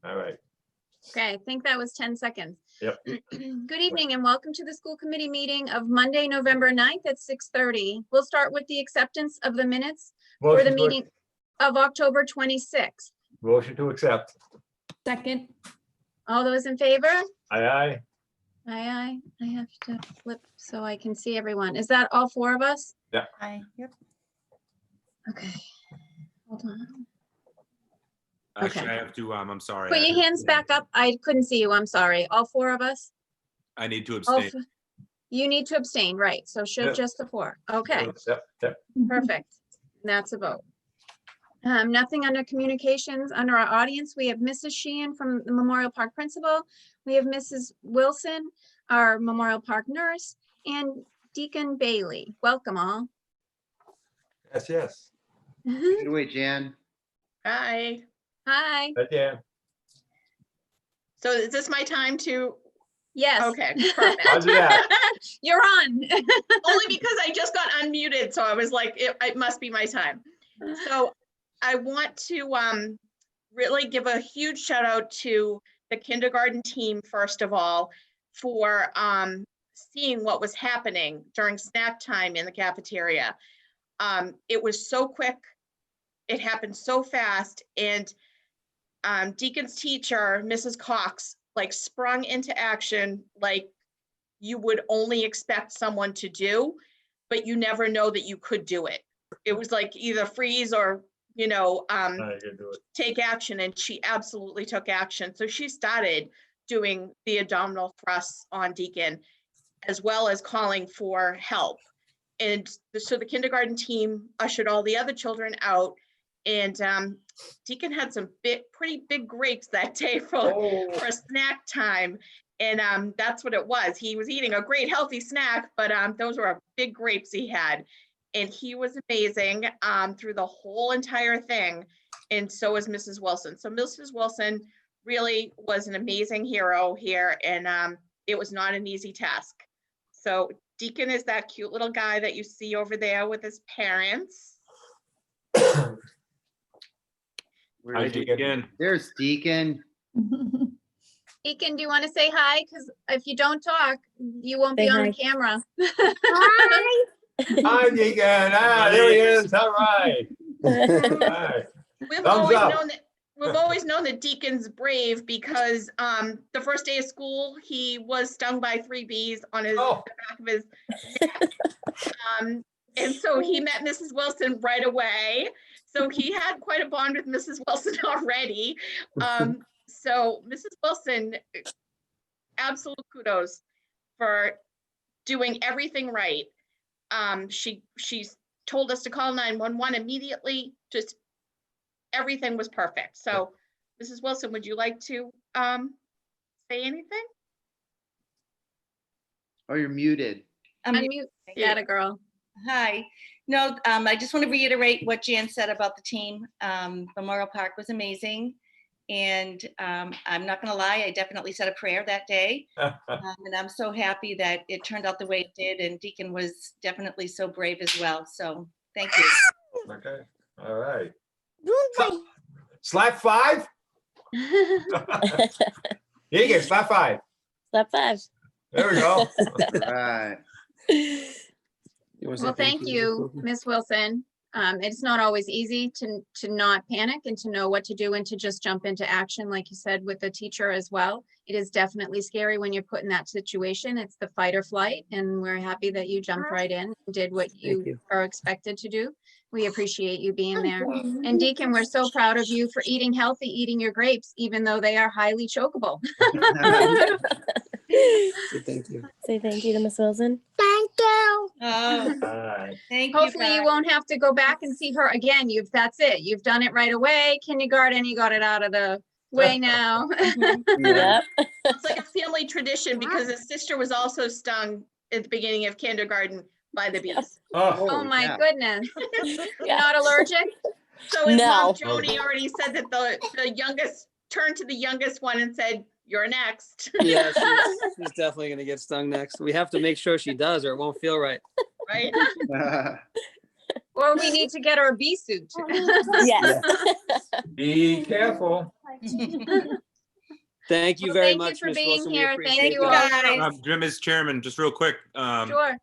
All right. Okay, I think that was 10 seconds. Yep. Good evening and welcome to the school committee meeting of Monday, November 9th at 6:30. We'll start with the acceptance of the minutes for the Motion to- meeting of October 26th. Motion to accept. Second. All those in favor? Aye, aye. Aye, aye. I have to flip so I can see everyone. Is that all four of us? Aye. Yep. Okay. Hold on. Actually, Okay. I have to, I'm sorry. Put your hands back up. I couldn't see you. I'm sorry. All four of us? I need to All abstain. You need to abstain, right? So should Yep. just the four. Okay. Yep. Perfect. That's a vote. Nothing under communications. Under our audience, we have Mrs. Sheehan from the Memorial Park Principal. We have Mrs. Wilson, our Memorial Park nurse, and Deacon Bailey. Welcome all. Yes. Take it away, Jan. Hi. Hi. Yeah. So is this my time to? Yes. Okay, perfect. Roger that. You're on. Only because I just got unmuted, so I was like, it must be my time. So I want to really give a huge shout out to the kindergarten team, first of all, for seeing what was happening during snack time in the cafeteria. It was so quick. It happened so fast. And Deacon's teacher, Mrs. Cox, like sprung into action like you would only expect someone to do, but you never know that you could do it. It was like either freeze or, you know, I can do it. take action, and she absolutely took action. So she started doing the abdominal thrusts on Deacon, as well as calling for help. And so the kindergarten team ushered all the other children out, and Deacon had some pretty big grapes that day for snack time. And that's what it was. He was eating a great healthy snack, but those were big grapes he had. And he was amazing through the whole entire thing. And so was Mrs. Wilson. So Mrs. Wilson really was an amazing hero here. And it was not an easy task. So Deacon is that cute little guy that you see over there with his parents. Where Hi, did you- Deacon. There's Deacon. Deacon, do you want to say hi? Because if you don't talk, you won't be Say on hi. the camera. Hi, Deacon. There he is. All right. Hi. We've Thumbs always up. known that Deacon's brave because the first day of school, he was stung by 3 bees on his Oh. the back of his neck. And so he met Mrs. Wilson right away. So he had quite a bond with Mrs. Wilson already. So Mrs. Wilson, absolute kudos for doing everything right. She's told us to call 911 immediately. Just everything was perfect. So Mrs. Wilson, would you like to say anything? Oh, you're muted. Unmute. Got a girl. Hi. No, I just want to reiterate what Jan said about the team. Memorial Park was amazing. And I'm not going to lie, I definitely said a prayer that day. And I'm so happy that it turned out the way it did. And Deacon was definitely so brave as well. So thank you. Okay. All right. Slap 5. Deacon, slap 5. Slap 5. There we go. All right. Well, thank you, Miss Wilson. It's not always easy to not panic and to know what to do and to just jump into action, like you said, with the teacher as well. It is definitely scary when you're put in that situation. It's the fight or flight, and we're happy that you jumped right in and did what you are expected to do. We appreciate you being there. And Deacon, we're so proud of you for eating healthy, eating your grapes, even though they are highly chokeable. Thank you. Say thank you to Miss Wilson. Oh, All right. thank you. Hopefully you guys. won't have to go back and see her again. That's it. You've done it right away. Kindergarten, you got it out of the way now. Yep. It's like a family tradition because his sister was also stung at the beginning of kindergarten by the bees. Oh, Oh my yeah. goodness. You're Yeah. not allergic? So his No. mom Jody already said that the youngest turned to the youngest one and said, "You're next." Yeah, she's definitely gonna get stung next. We have to make sure she does, or it won't feel right. Right? Or we need to get our bee suit. Yes. Be careful. Thank you Well, very thank you much, for Ms. being Wilson. We here. appreciate Thank you that. all. guys. Ms. Chairman, just real quick, Sure.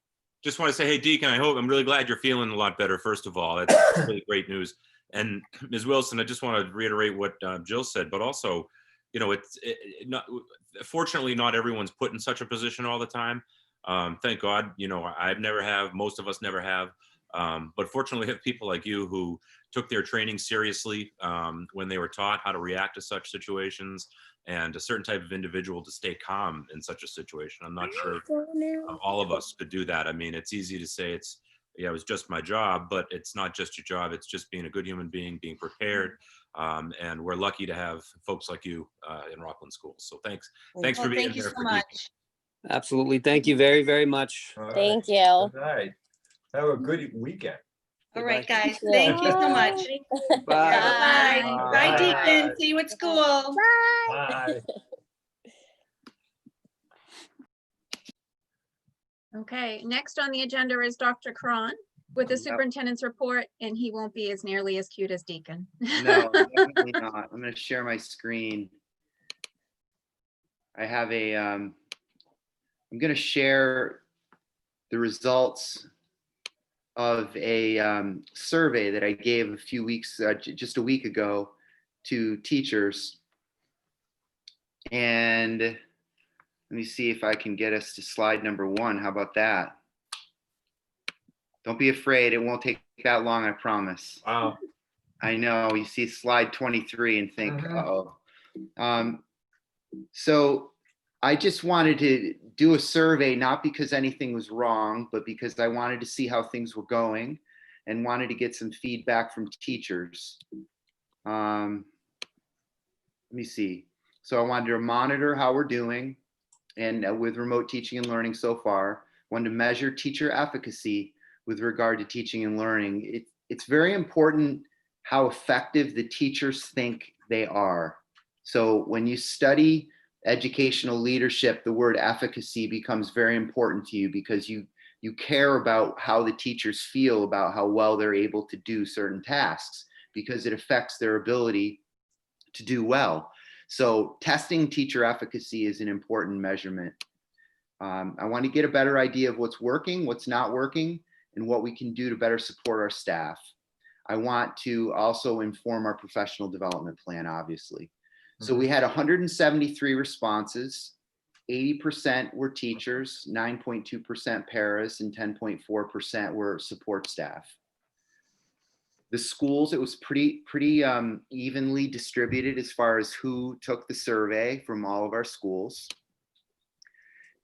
just want to say, hey, Deacon, I'm really glad you're feeling a lot better, first of all. That's really great news. And Ms. Wilson, I just want to reiterate what Jill said, but also, fortunately, not everyone's put in such a position all the time. Thank God, I've never have, most of us never have. But fortunately, we have people like you who took their training seriously when they were taught how to react to such situations, and a certain type of individual to stay calm in such a situation. I'm not sure all of us could do that. I mean, it's easy to say it was just my job, but it's not just your job. It's just being a good human being, being prepared. And we're lucky to have folks like you in Rockland schools. So thanks for Well, being thank you there so for Deacon. much. Absolutely. Thank you very, very much. All right. Thank you. Good night. Have a good weekend. All right, guys. Yeah. Thank you so much. Bye. Bye. Bye. Bye, Bye. Deacon. See you at school. Bye. Okay, next on the agenda is Dr. Cron with the Yep. superintendent's report, and he won't be as nearly as cute as Deacon. No, definitely not. I'm going to share my screen. I have I'm going to share the results of a survey that I gave a few weeks, just a week ago, to teachers. And let me see if I can get us to slide number 1. How about that? Don't be afraid. It won't take that long, I promise. Wow. I know. You see slide 23 and think, Mhm. uh-oh. So I just wanted to do a survey, not because anything was wrong, but because I wanted to see how things were going and wanted to get some feedback from teachers. Let me see. So I wanted to monitor how we're doing and with remote teaching and learning so far. Wanted to measure teacher efficacy with regard to teaching and learning. It's very important how effective the teachers think they are. So when you study educational leadership, the word efficacy becomes very important to you because you care about how the teachers feel about how well they're able to do certain tasks, because it affects their ability to do well. So testing teacher efficacy is an important measurement. I want to get a better idea of what's working, what's not working, and what we can do to better support our staff. I want to also inform our professional development plan, obviously. So we had 173 responses. 80% were teachers, 9.2% paras, and 10.4% were support staff. The schools, it was pretty evenly distributed as far as who took the survey from all of our schools.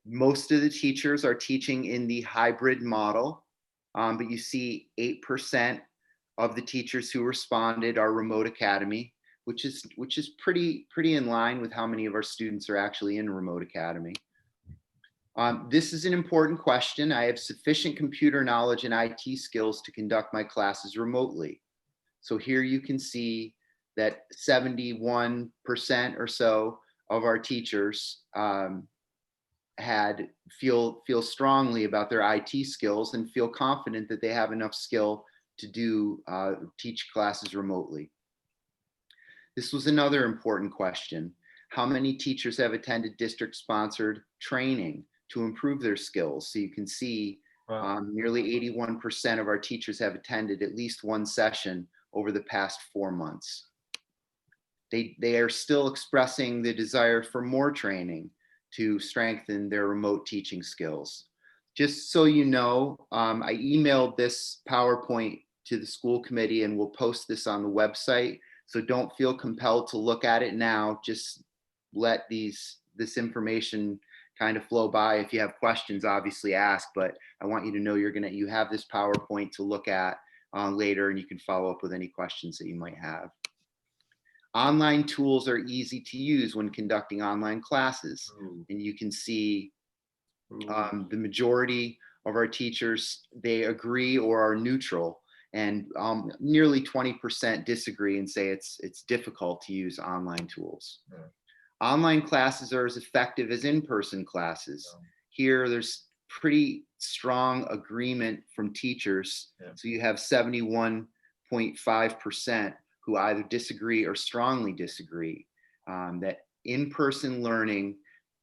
Most of the teachers are teaching in the hybrid model, but you see 8% of the teachers who responded are remote academy, which is pretty in line with how many of our students are actually in remote academy. This is an important question. I have sufficient computer knowledge and IT skills to conduct my classes remotely. So here you can see that 71% or so of our teachers feel strongly about their IT skills and feel confident that they have enough skill to teach classes remotely. This was another important question. How many teachers have attended district-sponsored training to improve their skills? So you can see nearly 81% of our teachers have attended at least one session over the past 4 months. They are still expressing the desire for more training to strengthen their remote teaching skills. Just so you know, I emailed this PowerPoint to the school committee and we'll post this on the website. So don't feel compelled to look at it now. Just let this information kind of flow by. If you have questions, obviously ask, but I want you to know you have this PowerPoint to look at later, and you can follow up with any questions that you might have. Online tools are easy to use when conducting online classes. And you can see the majority of our teachers, they agree or are neutral, and nearly 20% disagree and say it's difficult to use online tools. Online classes are as effective as in-person classes. Here, there's pretty strong agreement from teachers. Yeah. So you have 71.5% who either disagree or strongly disagree that in-person learning,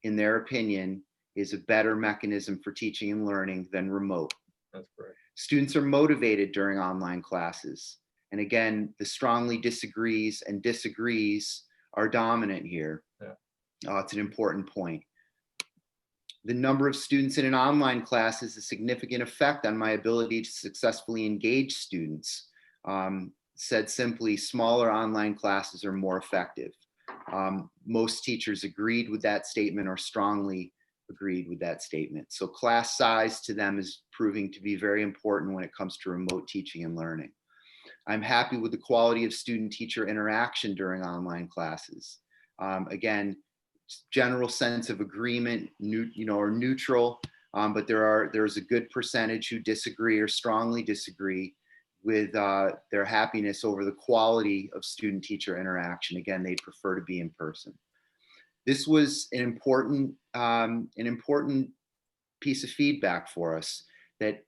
in their opinion, is a better mechanism for teaching and learning than remote. That's correct. Students are motivated during online classes. And again, the strongly disagrees and disagrees are dominant here. Yeah. It's an important point. The number of students in an online class has a significant effect on my ability to successfully engage students. Said simply, smaller online classes are more effective. Most teachers agreed with that statement or strongly agreed with that statement. So class size to them is proving to be very important when it comes to remote teaching and learning. I'm happy with the quality of student-teacher interaction during online classes. Again, general sense of agreement, or neutral, but there's a good percentage who disagree or strongly disagree with their happiness over the quality of student-teacher interaction. Again, they prefer to be in person. This was an important piece of feedback for us, that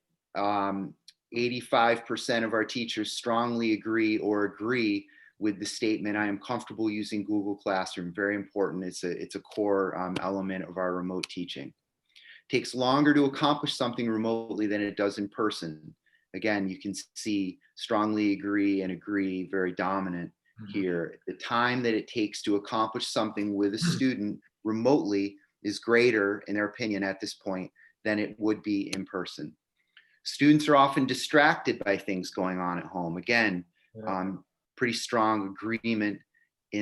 85% of our teachers strongly agree or agree with the statement, I am comfortable using Google Classroom. Very important. It's a core element of our remote teaching. It takes longer to accomplish something remotely than it does in person. Again, you can see strongly agree and agree very dominant here. The time that it takes to accomplish something with a student remotely is greater, in their opinion, at this point than it would be in person. Students are often distracted by things going on at home. Again, pretty strong agreement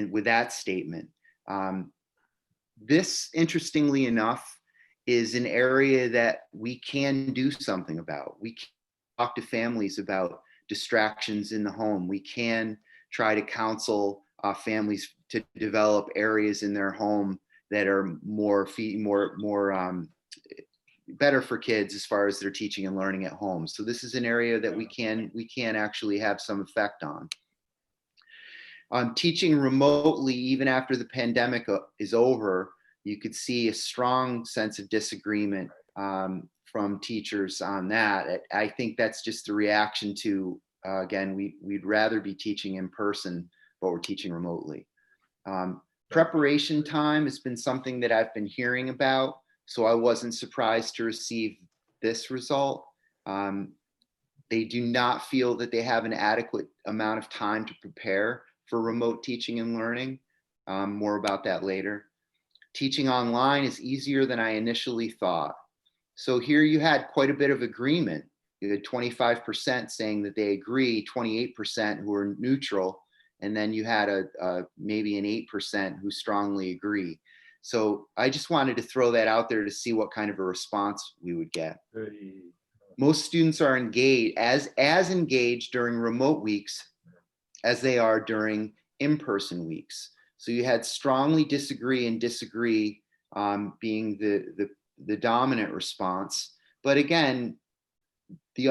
with that statement. This, interestingly enough, is an area that we can do something about. We can talk to families about distractions in the home. We can try to counsel families to develop areas in their home that are better for kids as far as their teaching and learning at home. So this is an area that we can actually have some effect on. Teaching remotely, even after the pandemic is over, you could see a strong sense of disagreement from teachers on that. I think that's just a reaction to, again, we'd rather be teaching in person, but we're teaching remotely. Preparation time has been something that I've been hearing about, so I wasn't surprised to receive this result. They do not feel that they have an adequate amount of time to prepare for remote teaching and learning. More about that later. Teaching online is easier than I initially thought. So here you had quite a bit of agreement. You had 25% saying that they agree, 28% who are neutral, and then you had maybe an 8% who strongly agree. So I just wanted to throw that out there to see what kind of a response we would get. Most students are engaged, as engaged during remote weeks as they are during in-person weeks. So you had strongly disagree and disagree being the dominant response. But again, the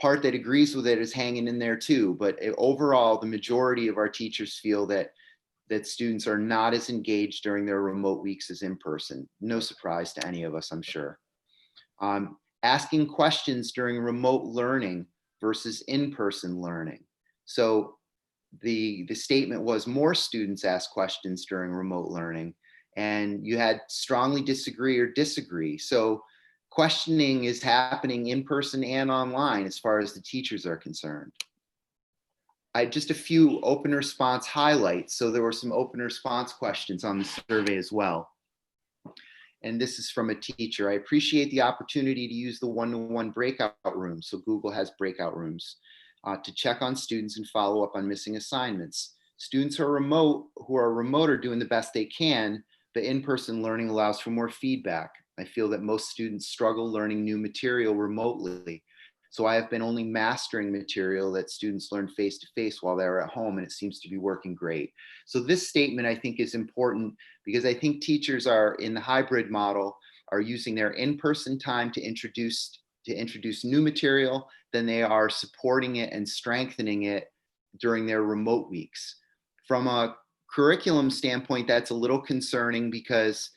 part that agrees with it is hanging in there too. But overall, the majority of our teachers feel that students are not as engaged during their remote weeks as in person. No surprise to any of us, I'm sure. Asking questions during remote learning versus in-person learning. So the statement was more students ask questions during remote learning, and you had strongly disagree or disagree. So questioning is happening in person and online as far as the teachers are concerned. Just a few open response highlights. So there were some open response questions on the survey as well. And this is from a teacher. I appreciate the opportunity to use the one-to-one breakout rooms. So Google has breakout rooms to check on students and follow up on missing assignments. Students who are remote are doing the best they can, but in-person learning allows for more feedback. I feel that most students struggle learning new material remotely. So I have been only mastering material that students learn face-to-face while they're at home, and it seems to be working great. So this statement I think is important because I think teachers are in the hybrid model are using their in-person time to introduce new material, then they are supporting it and strengthening it during their remote weeks. From a curriculum standpoint, that's a little concerning because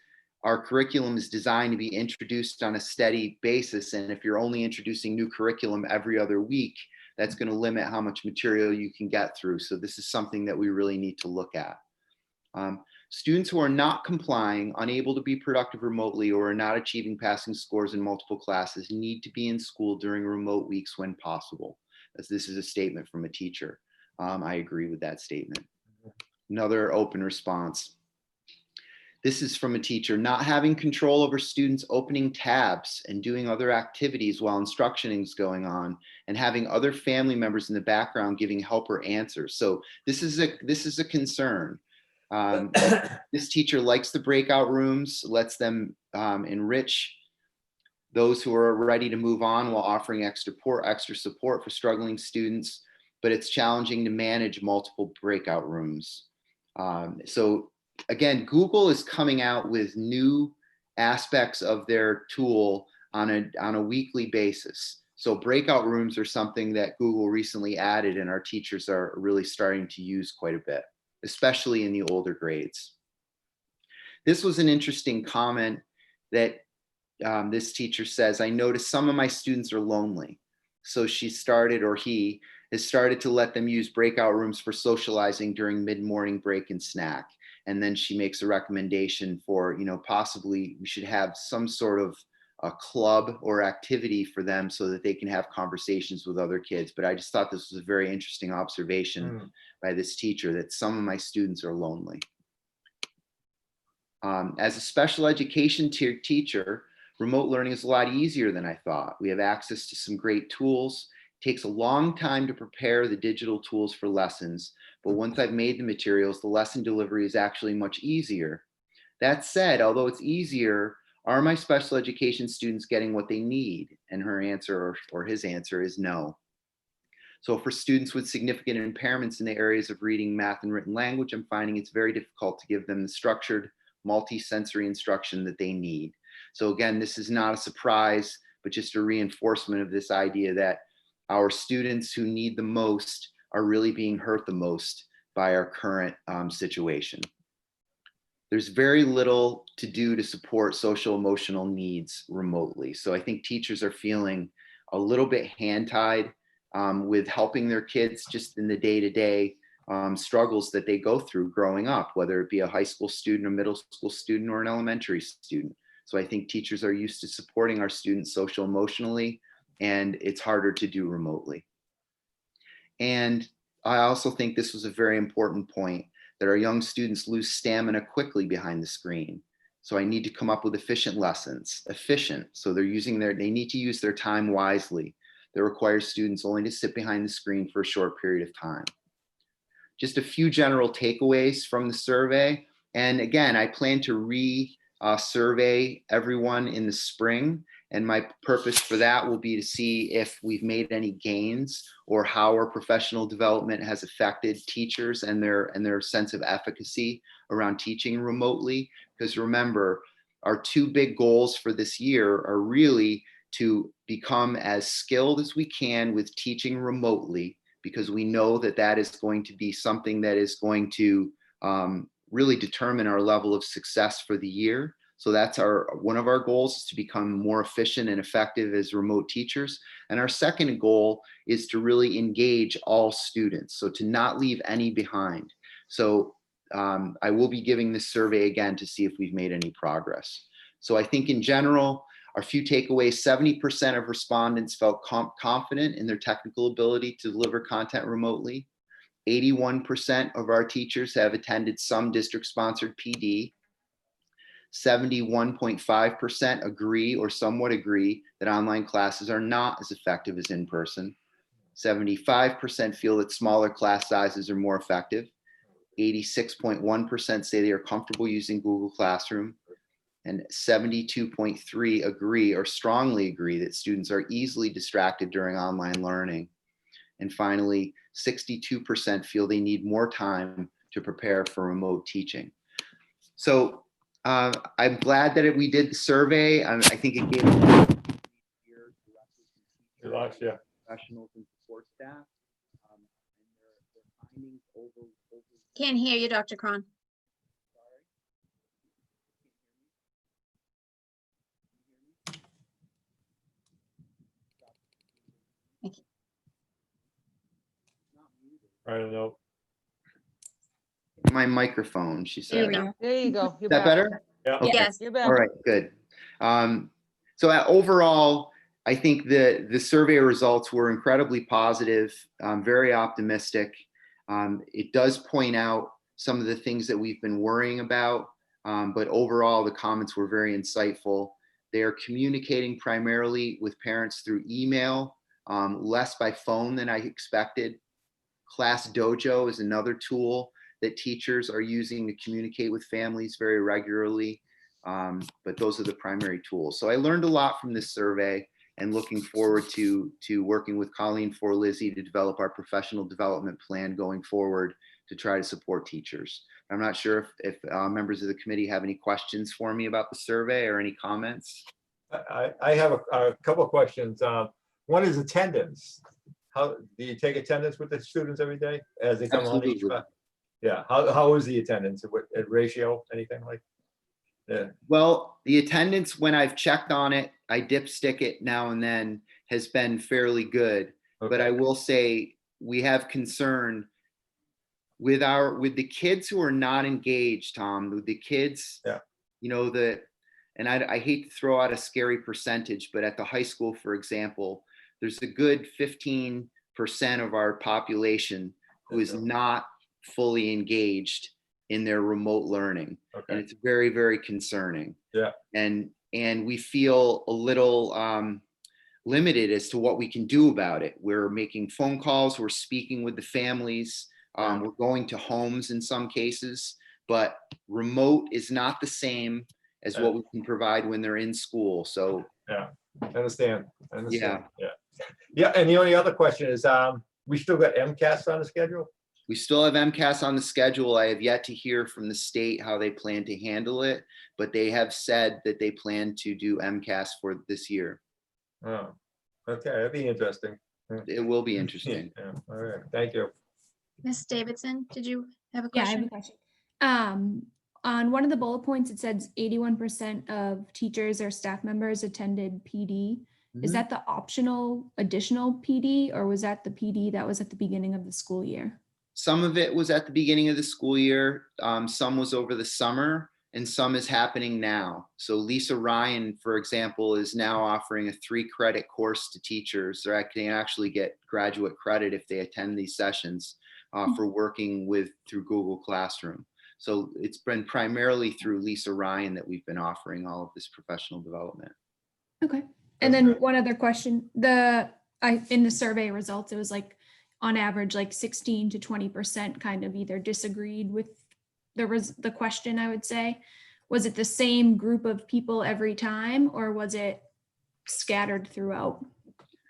our curriculum is designed to be introduced on a steady basis. And if you're only introducing new curriculum every other week, that's going to limit how much material you can get through. So this is something that we really need to look at. Students who are not complying, unable to be productive remotely, or are not achieving passing scores in multiple classes need to be in school during remote weeks when possible. As this is a statement from a teacher. I agree with that statement. Another open response. This is from a teacher: not having control over students opening tabs and doing other activities while instruction is going on, and having other family members in the background giving help or answers. So this is a concern. This teacher likes the breakout rooms, lets them enrich those who are ready to move on while offering extra support for struggling students, but it's challenging to manage multiple breakout rooms. So again, Google is coming out with new aspects of their tool on a weekly basis. So breakout rooms are something that Google recently added, and our teachers are really starting to use quite a bit, especially in the older grades. This was an interesting comment that this teacher says: I noticed some of my students are lonely. So she started, or he has started, to let them use breakout rooms for socializing during mid-morning break and snack. And then she makes a recommendation for, possibly we should have some sort of a club or activity for them so that they can have conversations with other kids. But I just thought this was a very interesting observation by this teacher, that some of my students are lonely. As a special education teacher, remote learning is a lot easier than I thought. We have access to some great tools. It takes a long time to prepare the digital tools for lessons, but once I've made the materials, the lesson delivery is actually much easier. That said, although it's easier, are my special education students getting what they need? And her answer, or his answer, is no. So for students with significant impairments in the areas of reading, math, and written language, I'm finding it's very difficult to give them the structured, multi-sensory instruction that they need. So again, this is not a surprise, but just a reinforcement of this idea that our students who need the most are really being hurt the most by our current situation. There's very little to do to support social emotional needs remotely. So I think teachers are feeling a little bit hand-tied with helping their kids just in the day-to-day struggles that they go through growing up, whether it be a high school student, a middle school student, or an elementary student. So I think teachers are used to supporting our students social emotionally, and it's harder to do remotely. And I also think this was a very important point, that our young students lose stamina quickly behind the screen. So I need to come up with efficient lessons, so they need to use their time wisely. That requires students only to sit behind the screen for a short period of time. Just a few general takeaways from the survey. And again, I plan to survey everyone in the spring. And my purpose for that will be to see if we've made any gains, or how our professional development has affected teachers and their sense of efficacy around teaching remotely. Because remember, our two big goals for this year are really to become as skilled as we can with teaching remotely, because we know that that is going to be something that is going to really determine our level of success for the year. So that's one of our goals, is to become more efficient and effective as remote teachers. And our second goal is to really engage all students, so to not leave any behind. So I will be giving this survey again to see if we've made any progress. So I think in general, our few takeaways: 70% of respondents felt confident in their technical ability to deliver content remotely. 81% of our teachers have attended some district-sponsored PD. 71.5% agree or somewhat agree that online classes are not as effective as in person. 75% feel that smaller class sizes are more effective. 86.1% say they are comfortable using Google Classroom. And 72.3% agree or strongly agree that students are easily distracted during online learning. And finally, 62% feel they need more time to prepare for remote teaching. So I'm glad that we did the survey. I think it gave professionals and support staff. And their findings Can't hear you, Dr. Cron. I don't know. My microphone, she There said. we go. There you go. You're Is that back. better? Yeah. Okay. Yes. You're back. All right, good. So overall, I think the survey results were incredibly positive, very optimistic. It does point out some of the things that we've been worrying about, but overall, the comments were very insightful. They are communicating primarily with parents through email, less by phone than I expected. Class Dojo is another tool that teachers are using to communicate with families very regularly. But those are the primary tools. So I learned a lot from this survey and looking forward to working with Colleen for Lizzie to develop our professional development plan going forward to try to support teachers. I'm not sure if members of the committee have any questions for me about the survey or any comments. I have a couple of questions. One is attendance. How do you take attendance with the students every day as they come on each Absolutely. class? Yeah. How is the attendance? At ratio, anything like? Yeah. Well, the attendance, when I've checked on it, I dipstick it now and then, has been fairly good. But I will say we have concern with the kids who are not engaged, Tom, with the kids, Yeah. you know, and I hate to throw out a scary percentage, but at the high school, for example, there's a good 15% of our population who is not fully engaged in their remote learning. And Okay. it's very, very concerning. Yeah. And we feel a little limited as to what we can do about it. We're making phone calls, we're speaking with the families, we're going to homes in some cases, but remote is not the same as what we can provide when they're in school. So Yeah, I understand. Yeah. Yeah, and the only other question is, we still got MCAS on the schedule? we still have MCAS on the schedule. I have yet to hear from the state how they plan to handle it, but they have said that they plan to do MCAS for this year. Oh, okay, that'd be interesting. It will be interesting. Yeah, all right, thank you. Ms. Davidson, did you have a Yeah, I have a question? question. On one of the bullet points, it says 81% of teachers or staff members attended PD. Is Mhm. that the optional additional PD, or was that the PD that was at the beginning of the school year? Some of it was at the beginning of the school year. Some was over the summer, and some is happening now. So Lisa Ryan, for example, is now offering a 3-credit course to teachers. They can actually get graduate credit if they attend these sessions for working through Google Classroom. So it's been primarily through Lisa Ryan that we've been offering all of this professional development. Okay. And then one other question, in the survey results, it was like on average, like 16 to 20% kind of either disagreed with the question, I would say. Was it the same group of people every time, or was it scattered throughout?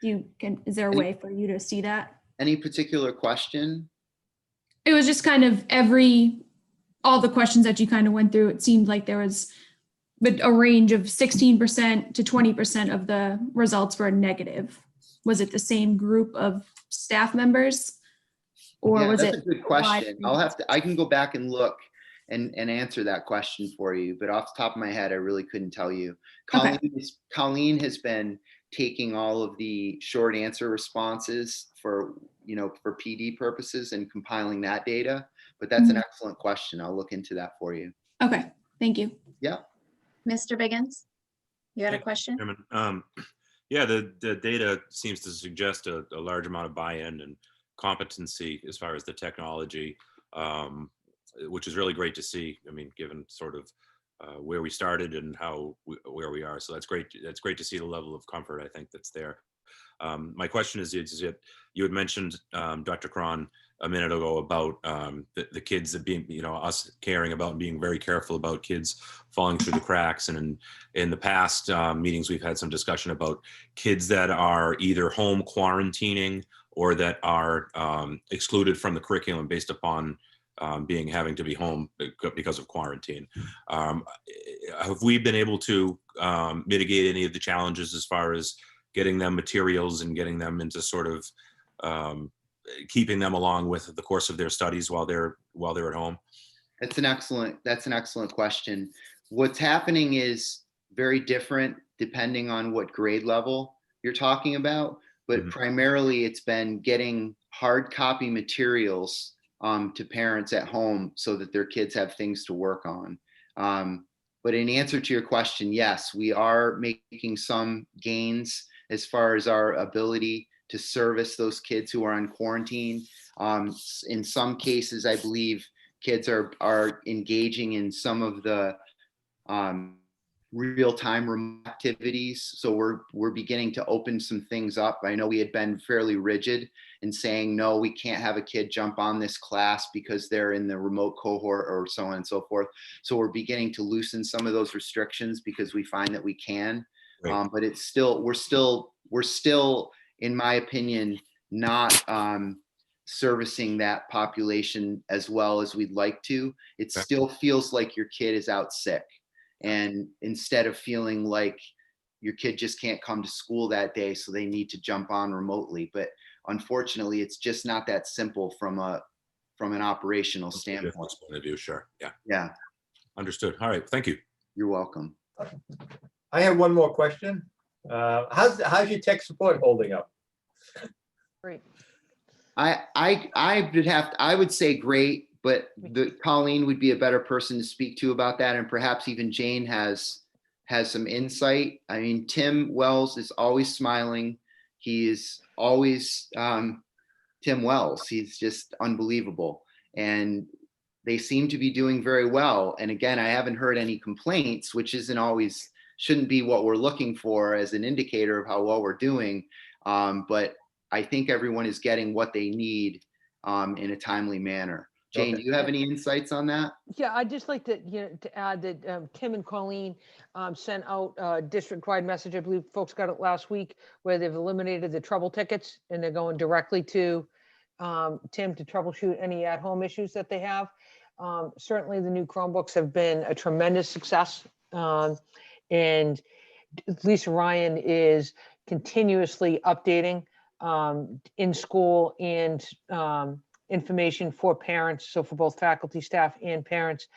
Is there a way for you to see that? Any particular question? It was just kind of all the questions that you kind of went through. It seemed like there was a range of 16% to 20% of the results were negative. Was it the same group of staff members, or was that's it? a good question. I can go back and look and answer that question for you, but off the top of my head, I really couldn't tell you. Okay. Colleen has been taking all of the short answer responses for PD purposes and compiling that data, but that's an excellent question. I'll look into that for you. Okay, thank you. Yeah. Mr. Biggins, you had a Thank you, question? Chairman. Yeah, the data seems to suggest a large amount of buy-in and competency as far as the technology, which is really great to see. I mean, given sort of where we started and where we are. So that's great. That's great to see the level of comfort, I think, that's there. My question is you had mentioned, Dr. Cron, a minute ago about the kids that being, us caring about and being very careful about kids falling through the cracks. And in the past meetings, we've had some discussion about kids that are either home quarantining or that are excluded from the curriculum based upon having to be home because of quarantine. Have we been able to mitigate any of the challenges as far as getting them materials and getting them into sort of keeping them along with the course of their studies while they're at home? That's an excellent question. What's happening is very different depending on what grade level you're talking about, but primarily it's been getting hard copy materials to parents at home so that their kids have things to work on. But in answer to your question, yes, we are making some gains as far as our ability to service those kids who are on quarantine. In some cases, I believe kids are engaging in some of the real-time remote activities. So we're beginning to open some things up. I know we had been fairly rigid in saying, no, we can't have a kid jump on this class because they're in the remote cohort or so on and so forth. So we're beginning to loosen some of those restrictions because we find that we can. Right. But it's still, we're still, in my opinion, not servicing that population as well as we'd like to. It Okay. still feels like your kid is out sick. And instead of feeling like your kid just can't come to school that day, so they need to jump on remotely. But unfortunately, it's just not that simple from an operational standpoint. Point of view, sure. Yeah. Yeah, Understood. All right. Thank you. you're welcome. I have one more question. How's your tech support holding up? Great. I would say great, but Colleen would be a better person to speak to about that, and perhaps even Jane has some insight. I mean, Tim Wells is always smiling. He is always Tim Wells. He's just unbelievable, and they seem to be doing very well. And again, I haven't heard any complaints, which shouldn't be what we're looking for as an indicator of how well we're doing. But I think everyone is getting what they need in a timely manner. Jane, Okay. do you have any insights on that? Yeah, I'd just like to, to add that Tim and Colleen sent out a district-wide message. I believe folks got it last week, where they've eliminated the trouble tickets and they're going directly to Tim to troubleshoot any at-home issues that they have. Certainly the new Chromebooks have been a tremendous success. And Lisa Ryan is continuously updating in school and information for parents. So for both faculty, staff, and parents,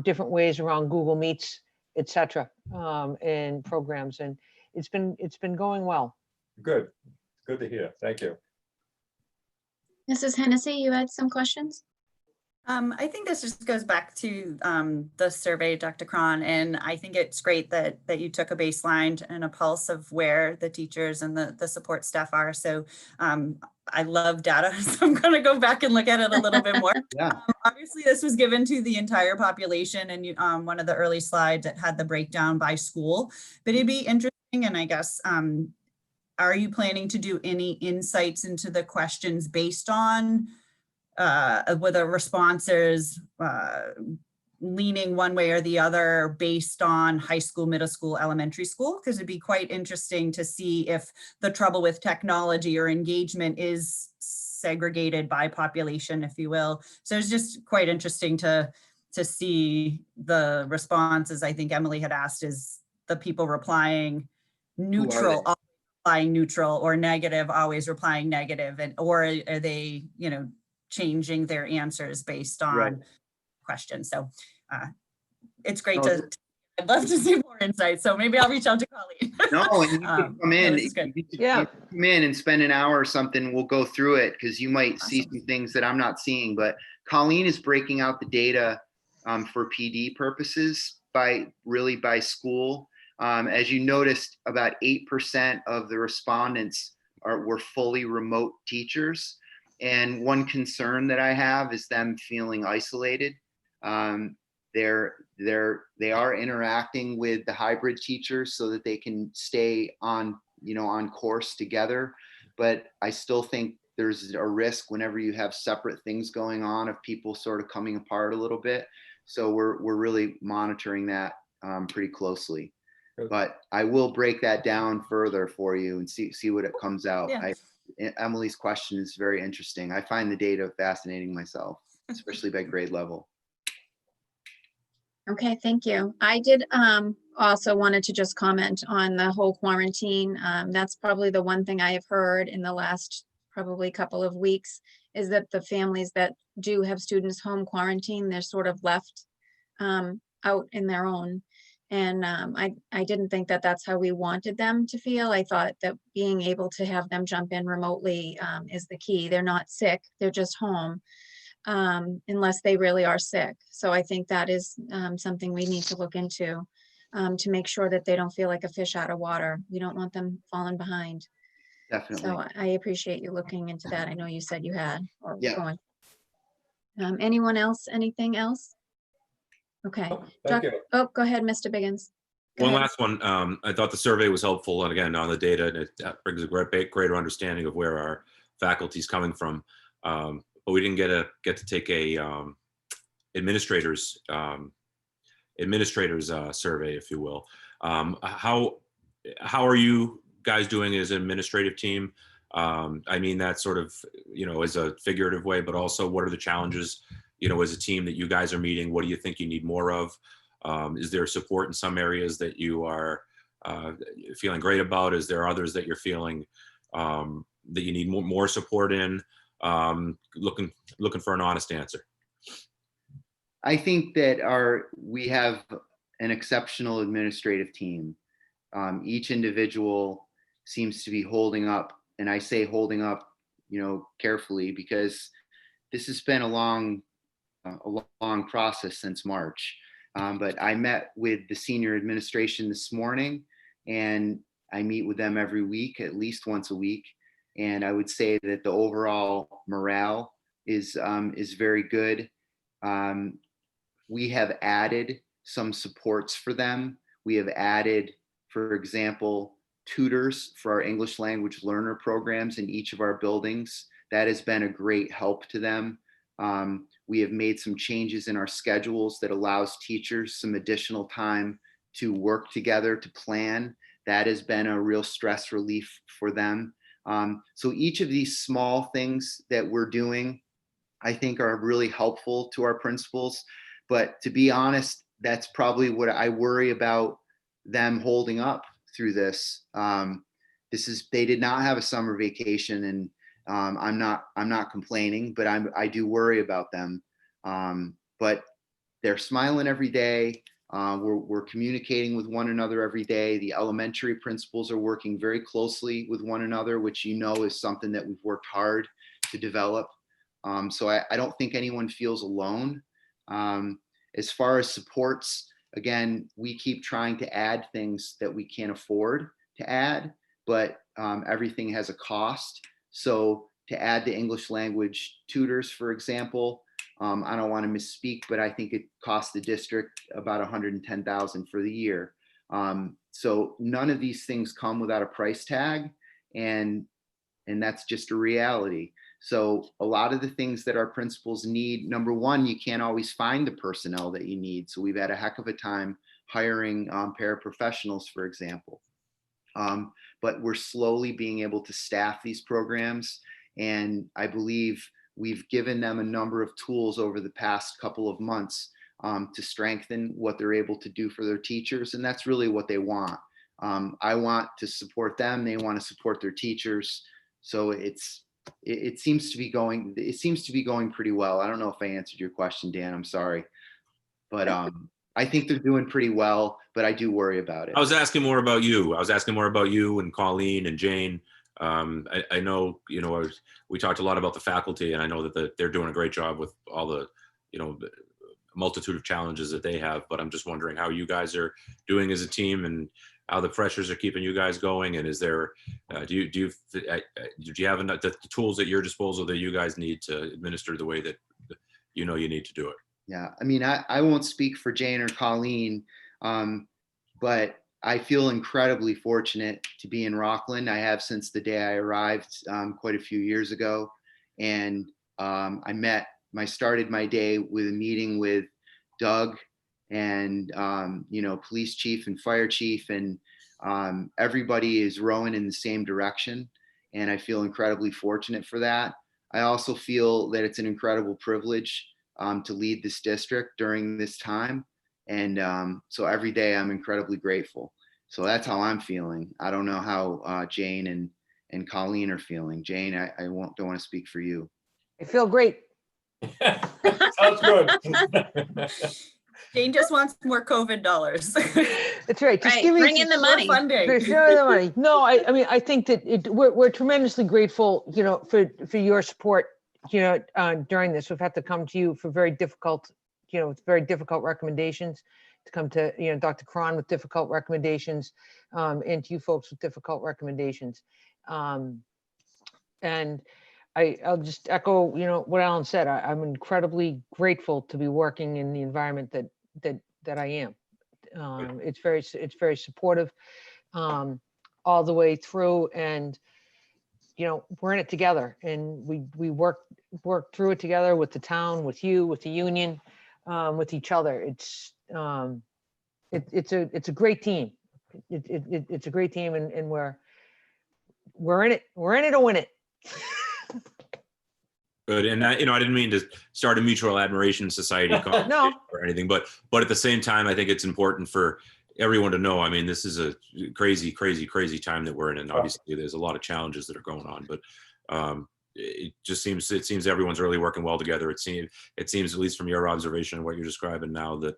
different ways around Google Meets, et cetera, and programs. And it's been going well. Good. Good to hear. Thank you. Mrs. Hennessy, you had some questions? I think this just goes back to the survey, Dr. Cron, and I think it's great that you took a baseline and a pulse of where the teachers and the support staff are. So I love data, so I'm going to go back and look at it a little bit more. Yeah. Obviously, this was given to the entire population, and one of the early slides that had the breakdown by school. But it'd be interesting, and I guess, are you planning to do any insights into the questions based on whether responses leaning one way or the other based on high school, middle school, elementary school? Because it'd be quite interesting to see if the trouble with technology or engagement is segregated by population, if you will. So it's just quite interesting to see the responses. I think Emily had asked, is the people replying neutral, replying neutral, or negative, always replying negative, and or are they, changing their answers based on questions? So it's great I'd love to see more insights. So maybe I'll reach out to Colleen. No, and you can come in. This is good. You can come in and spend an hour or something. We'll go through it because you might see some things that I'm not seeing. But Colleen is breaking out the data for PD purposes by school. As you noticed, about 8% of the respondents were fully remote teachers. And one concern that I have is them feeling isolated. They are interacting with the hybrid teachers so that they can stay on course together. But I still think there's a risk whenever you have separate things going on of people sort of coming apart a little bit. So we're really monitoring that pretty closely. But I will break that down further for you and see what it comes out. Yeah. Emily's question is very interesting. I find the data fascinating myself, especially by grade level. Okay, thank you. I did also wanted to just comment on the whole quarantine. That's probably the one thing I have heard in the last probably couple of weeks, is that the families that do have students home quarantine, they're sort of left out in their own. And I didn't think that that's how we wanted them to feel. I thought that being able to have them jump in remotely is the key. They're not sick, they're just home, unless they really are sick. So I think that is something we need to look into to make sure that they don't feel like a fish out of water. We don't want them falling behind. Definitely. So I appreciate you looking into that. I know you said you had or were Yeah. going. Anyone else, anything else? Okay. Thank you. Oh, go ahead, Mr. Biggins. Go One ahead. last one. I thought the survey was helpful, and again, on the data, and it brings a greater understanding of where our faculty is coming from. But we didn't get to take a administrators survey, if you will. How are you guys doing as an administrative team? I mean that sort of, as a figurative way, but also what are the challenges, as a team that you guys are meeting? What do you think you need more of? Is there support in some areas that you are feeling great about? Is there others that you're feeling that you need more support in? Looking for an honest answer. I think that we have an exceptional administrative team. Each individual seems to be holding up, and I say holding up, carefully, because this has been a long process since March. But I met with the senior administration this morning, and I meet with them every week, at least once a week. And I would say that the overall morale is very good. We have added some supports for them. We have added, for example, tutors for our English language learner programs in each of our buildings. That has been a great help to them. We have made some changes in our schedules that allows teachers some additional time to work together to plan. That has been a real stress relief for them. So each of these small things that we're doing, I think, are really helpful to our principals. But to be honest, that's probably what I worry about them holding up through this. They did not have a summer vacation, and I'm not complaining, but I do worry about them. But they're smiling every day. We're communicating with one another every day. The elementary principals are working very closely with one another, which is something that we've worked hard to develop. So I don't think anyone feels alone. As far as supports, again, we keep trying to add things that we can't afford to add, but everything has a cost. So to add the English language tutors, for example, I don't want to misspeak, but I think it cost the district about $110,000 for the year. So none of these things come without a price tag, and that's just a reality. So a lot of the things that our principals need, number one, you can't always find the personnel that you need. So we've had a heck of a time hiring paraprofessionals, for example. But we're slowly being able to staff these programs. And I believe we've given them a number of tools over the past couple of months to strengthen what they're able to do for their teachers. And that's really what they want. I want to support them. They want to support their teachers. So it seems to be going pretty well. I don't know if I answered your question, Dan, I'm sorry. But I think they're doing pretty well, but I do worry about it. I was asking more about you. And Colleen and Jane. I know, we talked a lot about the faculty, and I know that they're doing a great job with all the, the multitude of challenges that they have, but I'm just wondering how you guys are doing as a team and how the pressures are keeping you guys going. And is there, do you have enough, the tools at your disposal that you guys need to administer the way that you need to do it? Yeah, I mean, I won't speak for Jane or Colleen, but I feel incredibly fortunate to be in Rockland. I have since the day I arrived quite a few years ago. And I started my day with a meeting with Doug and, police chief and fire chief, and everybody is rowing in the same direction. And I feel incredibly fortunate for that. I also feel that it's an incredible privilege to lead this district during this time. And so every day I'm incredibly grateful. So that's how I'm feeling. I don't know how Jane and Colleen are feeling. Jane, I don't want to speak for you. I feel great. Sounds good. Jane just wants more COVID dollars. That's right. Just Right, give me bring in the More money. funding. Share the money. No, I mean, I think that we're tremendously grateful, for your support, during this. We've had to come to you for very difficult recommendations, to come to, Dr. Cron with difficult recommendations, and to you folks with difficult recommendations. And I'll just echo, what Alan said. I'm incredibly grateful to be working in the environment that I am. It's very supportive, all the way through, and we're in it together, and we work through it together with the town, with you, with the union, with each other. It's a great team. It's a great team, and we're in it to win it. Good. And I didn't mean to start a mutual admiration society No. or anything, but at the same time, I think it's important for everyone to know. I mean, this is a crazy, crazy, crazy time that we're in, and obviously there's a lot of challenges that are going on. But it seems everyone's really working well together. It seems at least from your observation and what you're describing now, that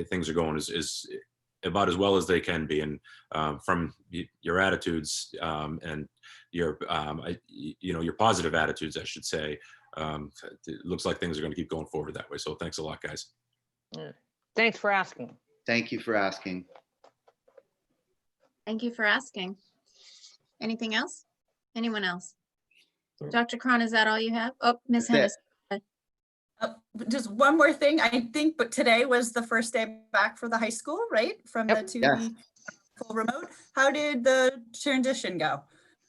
things are going is about as well as they can be. And from your attitudes and your your positive attitudes, I should say. It looks like things are going to keep going forward that way. So thanks a lot, guys. Thanks for asking. Thank you for asking. Thank you for asking. Anything else? Anyone else? Dr. Cron, is that all you have? Oh, Ms. That's Henderson. Just one more thing, I think, but today was the first day back for the high school, right? From Yep. the 2 Yes. week full remote. How did the transition go?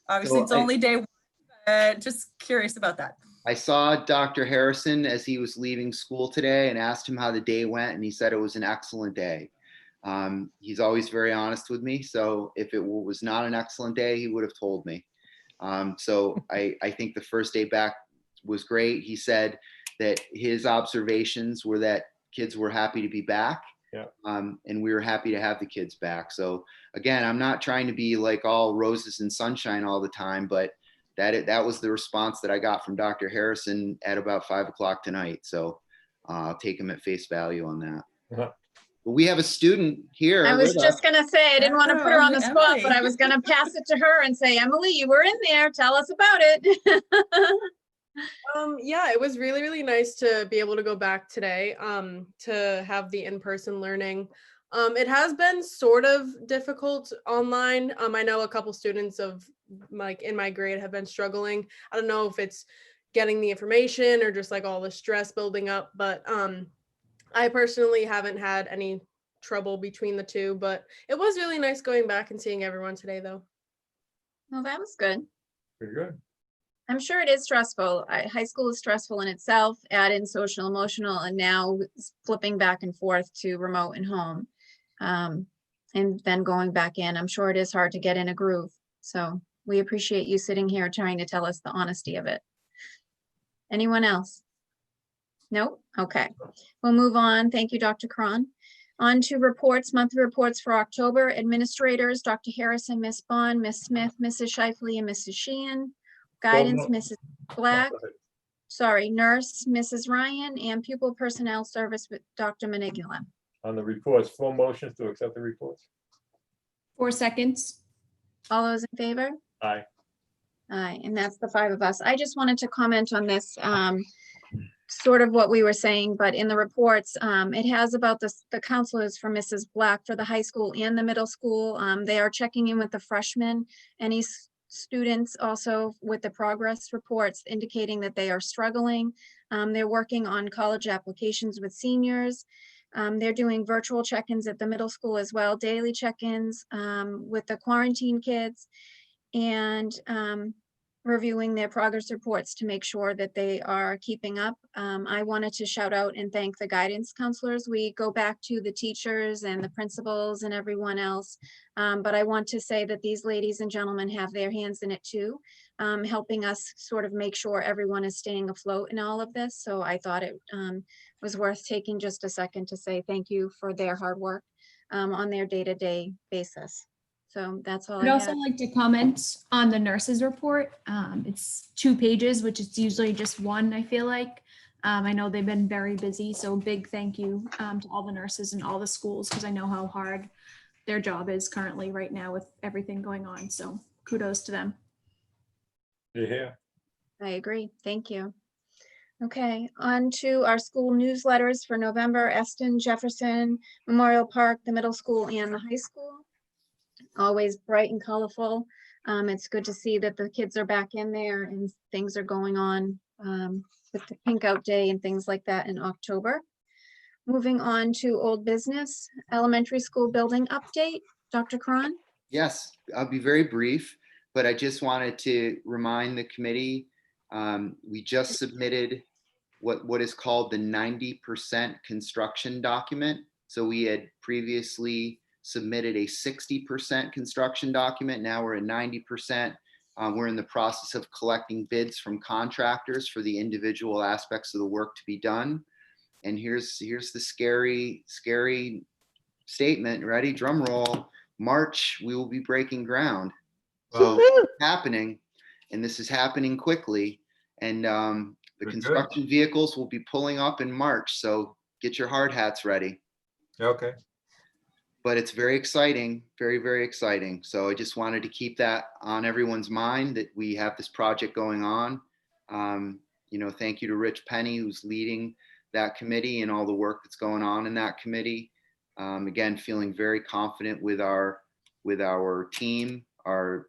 Obviously, So it's only day one, but just curious about that. I saw Dr. Harrison as he was leaving school today and asked him how the day went, and he said it was an excellent day. He's always very honest with me, so if it was not an excellent day, he would have told me. So I think the first day back was great. He said that his observations were that kids were happy to be back. Yeah. And we were happy to have the kids back. So again, I'm not trying to be like all roses and sunshine all the time, but that was the response that I got from Dr. Harrison at about 5 o'clock tonight. So I'll take him at face value on that. Uh-huh. But we have a student here. I was with just us. gonna say, I didn't want to put her on the spot, but Emily. I was gonna pass it to her and say, Emily, you were in there. Tell us about it. Yeah, it was really, really nice to be able to go back today, to have the in-person learning. It has been sort of difficult online. I know a couple students in my grade have been struggling. I don't know if it's getting the information or just like all the stress building up, but I personally haven't had any trouble between the two, but it was really nice going back and seeing everyone today though. Well, that was good. Pretty good. I'm sure it is stressful. High school is stressful in itself, add in social, emotional, and now it's flipping back and forth to remote and home. And then going back in. I'm sure it is hard to get in a groove. So we appreciate you sitting here trying to tell us the honesty of it. Anyone else? Nope. Okay. We'll move on. Thank you, Dr. Cron. On to reports, monthly reports for October. Administrators, Dr. Harrison, Ms. Bond, Ms. Smith, Mrs. Shifley, and Mrs. Sheehan. Guidance, no. Mrs. Black. Sorry, nurse, Mrs. Ryan, and pupil personnel service with Dr. Manigula. On the reports, 4 motions to accept the reports. 4 seconds. All those in favor? Aye. Aye, and that's the 5 of us. I just wanted to comment on this, sort of what we were saying, but in the reports, it has about the counselors for Mrs. Black for the high school and the middle school. They are checking in with the freshmen. Any students also with the progress reports indicating that they are struggling. They're working on college applications with seniors. They're doing virtual check-ins at the middle school as well, daily check-ins with the quarantine kids, and reviewing their progress reports to make sure that they are keeping up. I wanted to shout out and thank the guidance counselors. We go back to the teachers and the principals and everyone else, but I want to say that these ladies and gentlemen have their hands in it too, helping us sort of make sure everyone is staying afloat in all of this. So I thought it was worth taking just a second to say thank you for their hard work on their day-to-day basis. So that's all I'd I also had. like to comment on the nurses report. It's 2 pages, which is usually just 1, I feel like. I know they've been very busy, so big thank you to all the nurses and all the schools, because I know how hard their job is currently right now with everything going on. So kudos to them. Yeah. I agree. Thank you. Okay, on to our school newsletters for November. Eston, Jefferson, Memorial Park, the middle school and the high school. Always bright and colorful. It's good to see that the kids are back in there and things are going on with the pink out day and things like that in October. Moving on to old business, elementary school building update. Dr. Cron? Yes, I'll be very brief, but I just wanted to remind the committee, we just submitted what is called the 90% construction document. So we had previously submitted a 60% construction document. Now we're at 90%. We're in the process of collecting bids from contractors for the individual aspects of the work to be done. And here's the scary statement. Ready? Drum roll. March, we will be breaking ground. So it's happening, and this is happening quickly. And the construction vehicles will be pulling up in March. So get your hard hats ready. Okay. But it's very exciting, very, very exciting. So I just wanted to keep that on everyone's mind that we have this project going on. Thank you to Rich Penny, who's leading that committee and all the work that's going on in that committee. Again, feeling very confident with our team. Our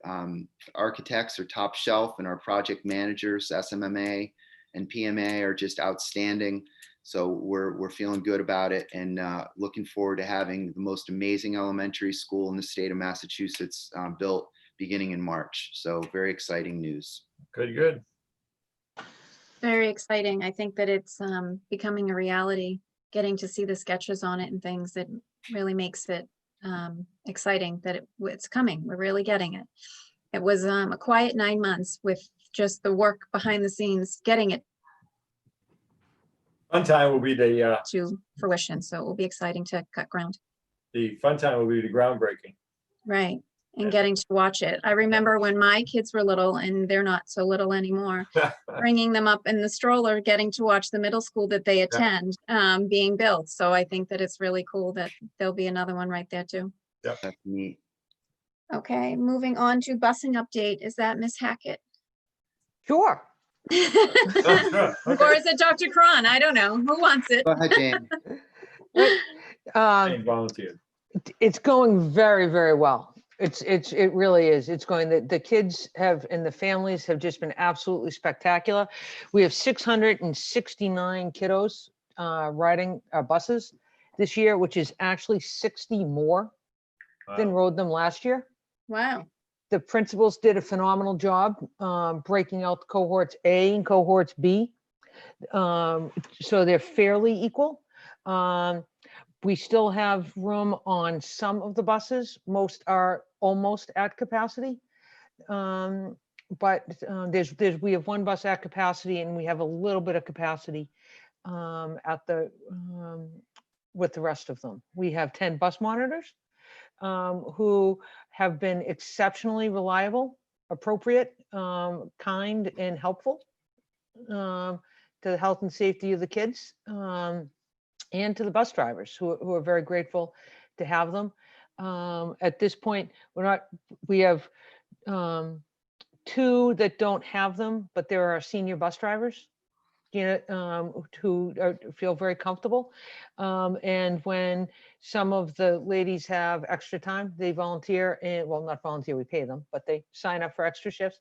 architects are top shelf, and our project managers, SMMA and PMA, are just outstanding. So we're feeling good about it, and looking forward to having the most amazing elementary school in the state of Massachusetts built beginning in March. So very exciting news. Good. Very exciting. I think that it's becoming a reality, getting to see the sketches on it and things that really makes it exciting that it's coming. We're really getting it. It was a quiet 9 months with just the work behind the scenes, getting it Fun time will be the to fruition. So it will be exciting to cut ground. fun time will be the groundbreaking. Right. And Yeah. getting to watch it. I remember when my kids were little, and they're not so little anymore, bringing them up in the stroller, getting to watch the middle school that they attend being built. So I think that it's really cool that there'll be another one right there too. That's neat. Okay, moving on to busing update. Is that Miss Hackett? Sure. Or is it Dr. Cron? I don't know. Who wants it? Go ahead, Jane. Jane volunteered. It's going very, very well. It really is. It's going, the kids have, and the families have just been absolutely spectacular. We have 669 kiddos riding our buses this year, which is actually 60 more than rode them last year. Wow. The principals did a phenomenal job breaking out cohorts A and cohorts B. So they're fairly equal. We still have room on some of the buses. Most are almost at capacity. But we have one bus at capacity, and we have a little bit of capacity with the rest of them. We have 10 bus monitors who have been exceptionally reliable, appropriate, kind, and helpful to the health and safety of the kids. And to the bus drivers who are very grateful to have them. At this point, we have 2 that don't have them, but there are senior bus drivers who feel very comfortable. And when some of the ladies have extra time, they volunteer, and well, not volunteer, we pay them, but they sign up for extra shifts,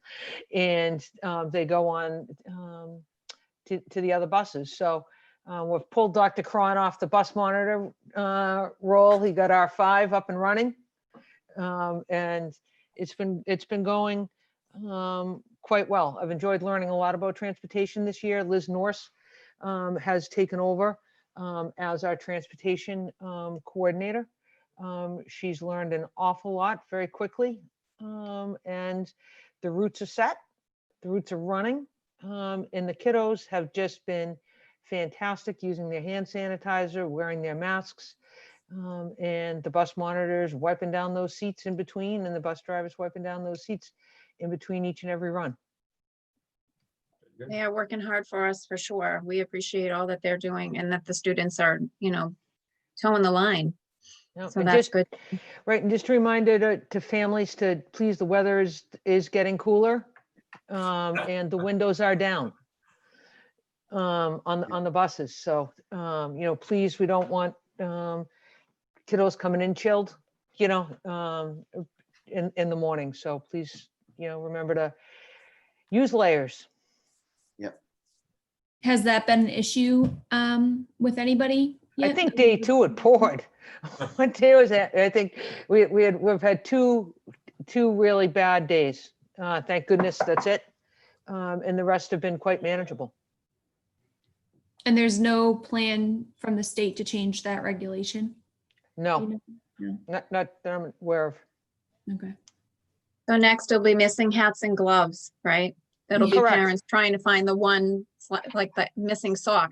and they go on to the other buses. So we've pulled Dr. Cron off the bus monitor role. He got our 5 up and running, and it's been going quite well. I've enjoyed learning a lot about transportation this year. Liz Norse has taken over as our transportation coordinator. She's learned an awful lot very quickly, and the routes are set, the routes are running, and the kiddos have just been fantastic, using their hand sanitizer, wearing their masks, and the bus monitors wiping down those seats in between, and the bus drivers wiping down those seats in between each and every run. They are working hard for us for sure. We appreciate all that they're doing and that the students are, towing the line. Yeah, So and that's just- good. Right, and just a reminder to families to please, the weather is getting cooler, and the windows are down on the buses. So, please, we don't want kiddos coming in chilled, in the morning. So please, remember to use layers. Has that been an issue with anybody I yet? think day 2 it poured. What day was that? I think we've had two really bad days. Thank goodness that's it. And the rest have been quite manageable. And there's no plan from the state to change that regulation? No, No. not that I'm aware of. Okay. So next will be missing hats and gloves, right? That'll be Correct. parents trying to find the one, like the missing sock.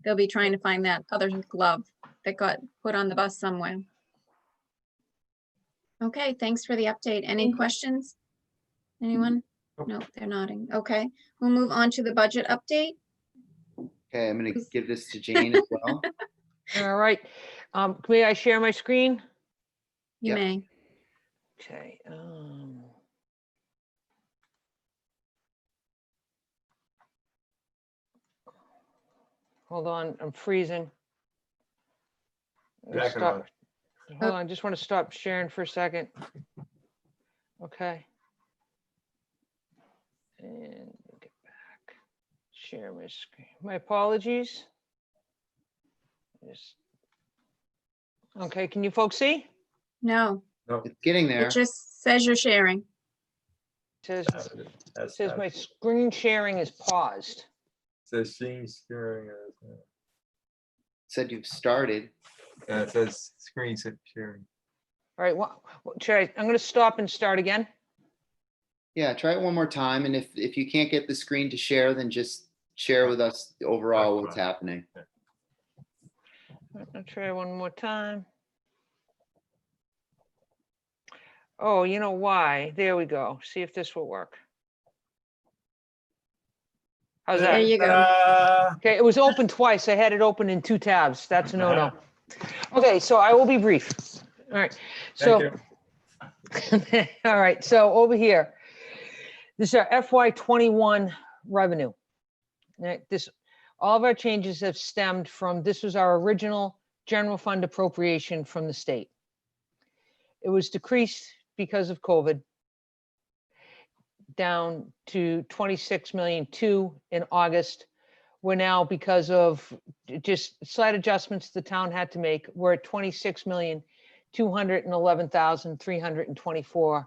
They'll be trying to find that other glove that got put on the bus somewhere. Okay, thanks for the update. Any questions? Anyone? No, they're nodding. Okay, we'll move on to the budget update. Okay, I'm gonna give this to Jane as well. All right. May I share my screen? You Yep. may. Okay. Hold on, I'm freezing. I'm gonna Back it on. stop- Hold on, I just want to stop sharing for a second. Okay. And get back. Share my screen. My apologies. Just- Okay, can you folks see? No, It's getting there. it just says you're sharing. Says That's- says my screen sharing is paused. Says screen sharing. Said you've started. It says screen sharing. All right, I'm gonna stop and start again. Yeah, try it one more time. And if you can't get the screen to share, then just share with us overall what's happening. I'll try one more time. Oh, you know why? There we go. See if this will work. How's There that? you go. Okay, it was open twice. I had it open in 2 tabs. That's a no-no. Okay, so I will be brief. All right, so. All right, so over here, this is our FY '21 revenue. All right, all of our changes have stemmed from, this was our original general fund appropriation from the state. It was decreased because of COVID down to 26.2 million in August. We're now, because of just slight adjustments the town had to make, we're at 26,211,324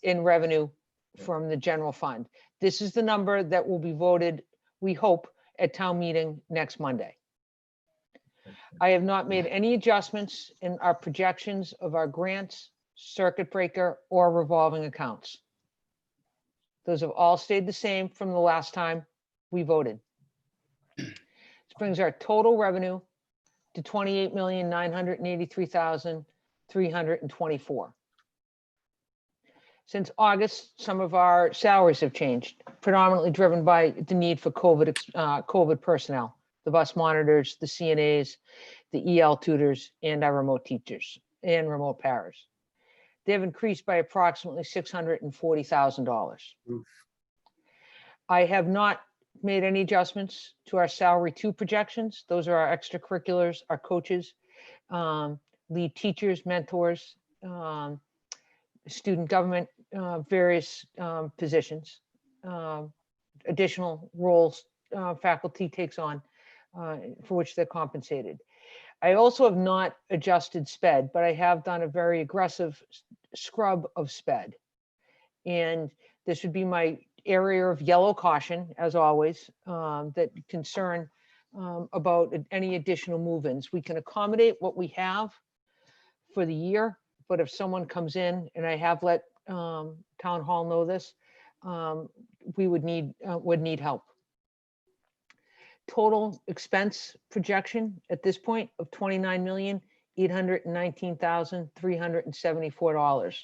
in revenue from the general fund. This is the number that will be voted, we hope, at town meeting next Monday. I have not made any adjustments in our projections of our grants, circuit breaker, or revolving accounts. Those have all stayed the same from the last time we voted. This brings our total revenue to 28,983,324. Since August, some of our salaries have changed, predominantly driven by the need for COVID personnel, the bus monitors, the CNAs, the EL tutors, and our remote teachers and remote paras. They have increased by approximately $640,000. I have not made any adjustments to our salary 2 projections. Those are our extracurriculars, our coaches, lead teachers, mentors, student government, various positions, additional roles faculty takes on for which they're compensated. I also have not adjusted SPED, but I have done a very aggressive scrub of SPED. And this would be my area of yellow caution, as always, that concern about any additional move-ins. We can accommodate what we have for the year, but if someone comes in, and I have let town hall know this, we would need help. Total expense projection at this point of $29,819,374.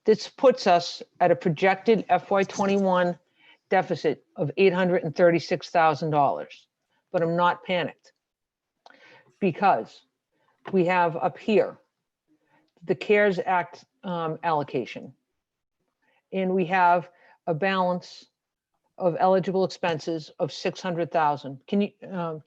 This puts us at a projected FY '21 deficit of $836,000, but I'm not panicked because we have up here the CARES Act allocation, and we have a balance of eligible expenses of 600,000. Can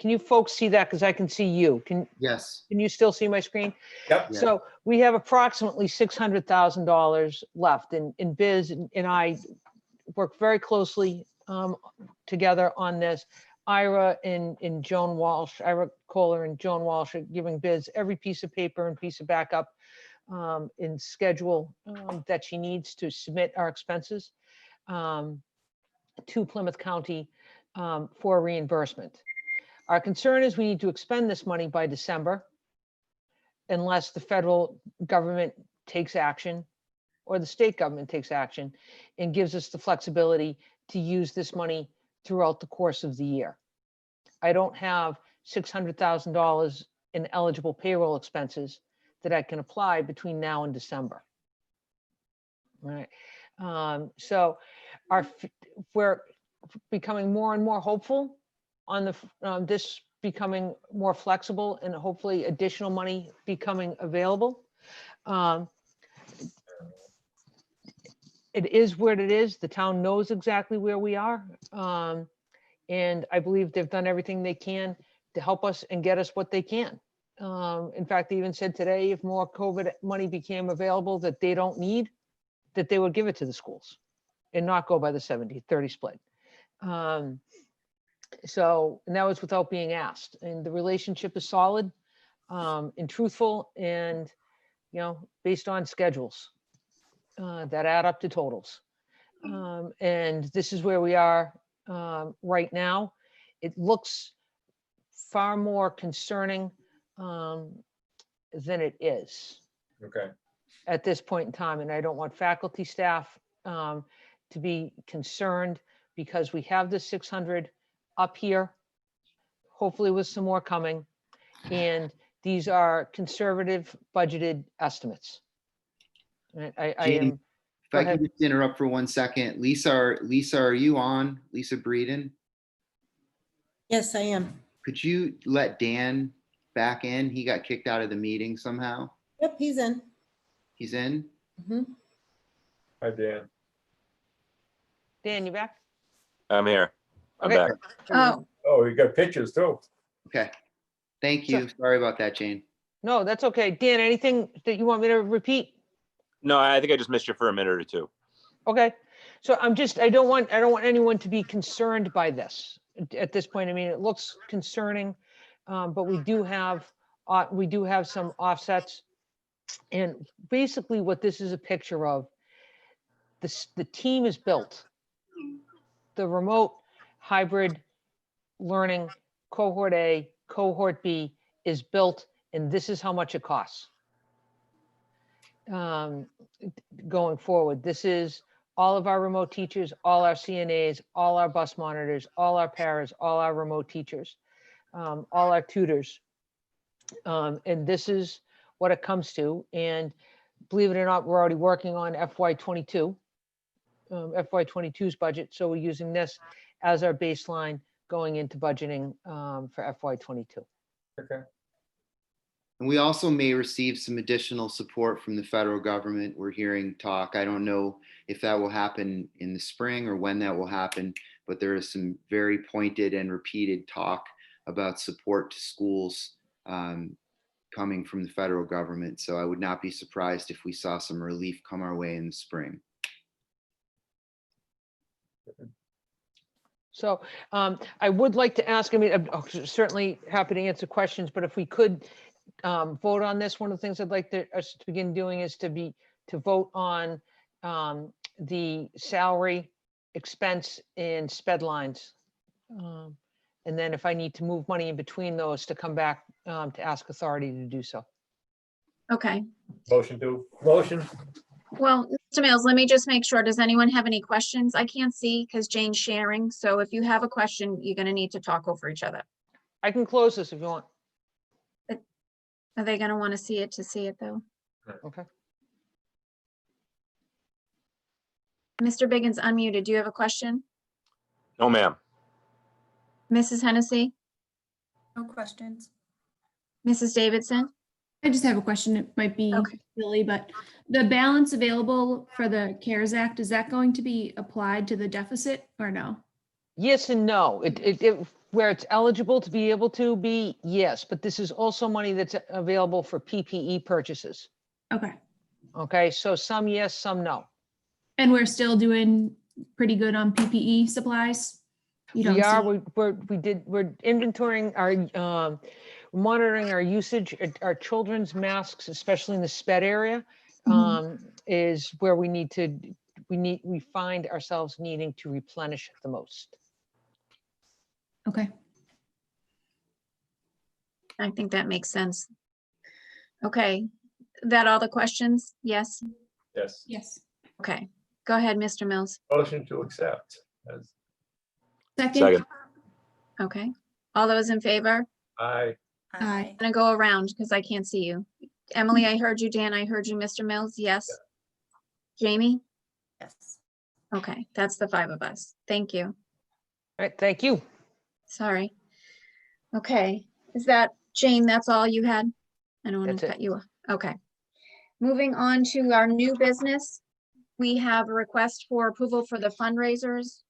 you folks see that? Because I can see you. Yes. Can you still see my screen? Yep. Yeah. So we have approximately $600,000 left, and Biz and I work very closely together on this. Ira and Joan Walsh, Ira Kohler and Joan Walsh are giving Biz every piece of paper and piece of backup in schedule that she needs to submit our expenses to Plymouth County for reimbursement. Our concern is we need to expend this money by December unless the federal government takes action or the state government takes action and gives us the flexibility to use this money throughout the course of the year. I don't have $600,000 in eligible payroll expenses that I can apply between now and December. All right. So we're becoming more and more hopeful on the this becoming more flexible and hopefully additional money becoming available. It is where it is. The town knows exactly where we are. And I believe they've done everything they can to help us and get us what they can. In fact, they even said today, if more COVID money became available that they don't need, that they would give it to the schools and not go by the 70-30 split. So, and that was without being asked. And the relationship is solid and truthful and, based on schedules that add up to totals. And this is where we are right now. It looks far more concerning than it is. Okay. At this point in time. And I don't want faculty, staff to be concerned because we have the 600 up here, hopefully with some more coming. And these are conservative budgeted estimates. And I Jean, am. if Go I ahead. could just interrupt for 1 second. Lisa, are you on? Lisa Breeden? Yes, I am. Could you let Dan back in? He got kicked out of the meeting somehow. Yep, he's in. He's in? Mhm. Hi, Dan. Dan, you back? I'm here. I'm Okay. back. Oh, Oh, you got pictures too. Okay. Thank you. Sorry about that, Jane. No, that's okay. Dan, anything that you want me to repeat? No, I think I just missed you for a minute or two. Okay. So I don't want anyone to be concerned by this at this point. I mean, it looks concerning, but we do have some offsets. And basically what this is a picture of, the team is built. The remote hybrid learning cohort A, cohort B is built, and this is how much it costs. Going forward, this is all of our remote teachers, all our CNAs, all our bus monitors, all our paras, all our remote teachers, all our tutors. And this is what it comes to. And believe it or not, we're already working on FY22, FY22's budget. So we're using this as our baseline going into budgeting for FY22. Okay. And we also may receive some additional support from the federal government. We're hearing talk. I don't know if that will happen in the spring or when that will happen, but there is some very pointed and repeated talk about support to schools coming from the federal government. So I would not be surprised if we saw some relief come our way in the spring. So I would like to ask, I mean, I'm certainly happy to answer questions, but if we could vote on this, one of the things I'd like us to begin doing is to vote on the salary, expense, and sped lines. And then if I need to move money in between those, to come back to ask authority to do so. okay. Motion. Well, Mr. Mills, let me just make sure. Does anyone have any questions? I can't see because Jane's sharing. So if you have a question, you're going to need to talk over each other. I can close this if you want. Are they going to want to see it though? Okay. Mr. Biggins unmuted. Do you have a question? No, ma'am. Mrs. Hennessy, No questions. Mrs. Davidson? I just have a question. It might be Okay. silly, but the balance available for the CARES Act, is that going to be applied to the deficit or no? Yes and no. Where it's eligible to be able to be, yes, but this is also money that's available for PPE purchases. Okay. Okay, so some yes, some no. And we're still doing pretty good on PPE supplies? You don't We are, see, we're inventorying our, monitoring our usage, our children's masks, especially in the SPED area, is where we find ourselves needing to replenish the most. okay. I think that makes sense. Okay, that all the questions? Yes? Yes. Yes. Okay, go ahead, Mr. Mills. Motion to accept. Second? Okay, all those in favor? Aye. Aye. I'm gonna go around because I can't see you. Emily, I heard you. Dan, I heard you. Mr. Mills, yes? Jamie? Yes. Okay, that's the 5 of us. Thank you. All right, thank you. Sorry. Okay, is that, Jane, that's all you had? I don't want That's to it. cut you off. Okay. Moving on to our new business. We have a request for approval for the fundraisers.